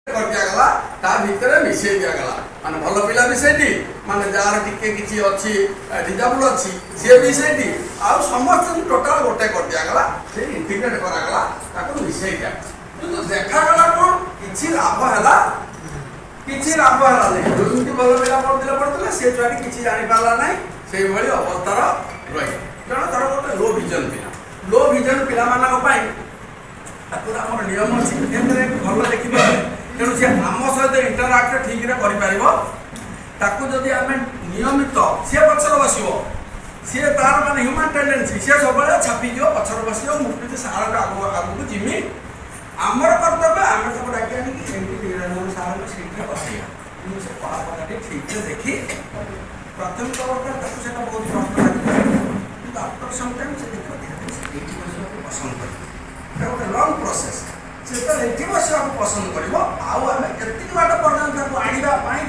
दिगला ता भितर मिसई दिगला माने भल पिला मिसईटी माने जार टिके किछि अछि डिजाबल अछि से मिसईटी आ समस्त टोटल गोटे कर दिगला से इंटीग्रेट करागला ताको मिसई दिया तो देखा गला कोन किछि लाभ हला नै जोंति भल पिला पड़तिला से छुआटी किछि जानि पाला नै सेई भली अवस्थार रही जण तर गोटे लो विजन पिला मानक पई ताकुरा हमर नियम अछि एतरे भल देखि पारे तेणु से आम सहित इंटराक्ट ठीक ताकू जदि आम नियमित सी पचर बस सी तार मान ह्यूमन टेंडेंसी सी सब छापिज पचर बस मुझे सार आगे जिमी आमर कर्तव्य आम सब डाक सार सीट बसैया से कलापटा ठीक से देखी प्राथमिक अवस्था से बहुत प्रश्न आफ्टर सम टाइम से देखो पसंद कर गोटे लंग प्रोसेस से तो पसंद कर आउ आम एति बाट पर्यटन आने